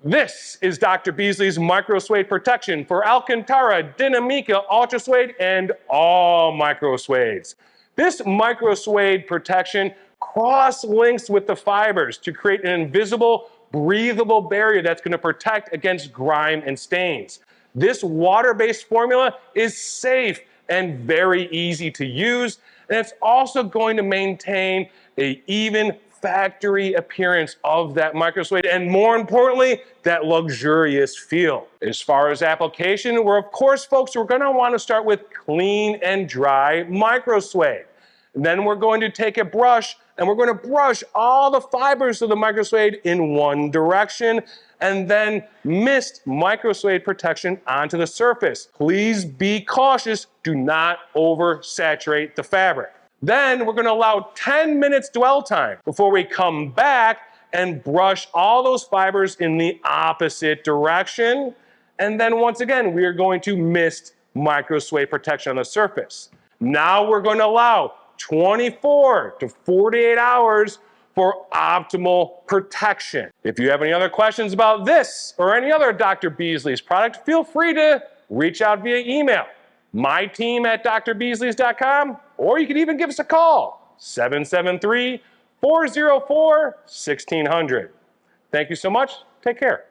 This is Dr. Beasley's Microsuede protection for Alcantara, Dinamica, Ultrasuede, and all Microsuedes. This Microsuede protection cross-links with the fibers to create an invisible, breathable barrier that's going to protect against grime and stains. This water-based formula is safe and very easy to use, and it's also going to maintain an even factory appearance of that microsuede, and more importantly, that luxurious feel. As far as application, we're going to want to start with clean and dry microsuede. Then we're going to take a brush and we're going to brush all the fibers of the microsuede in one direction and then mist microsuede protection onto the surface. Please be cautious, do not oversaturate the fabric. Then we're going to allow 10 minutes dwell time before we come back and brush all those fibers in the opposite direction. And then once again, we are going to mist microsuede protection on the surface. Now we're going to allow 24 to 48 hours for optimal protection. If you have any other questions about this or any other Dr. Beasley's product, feel free to reach out via email, myteam@drbeasleys.com, or you can even give us a call, 773-404-1600. Thank you so much. Take care.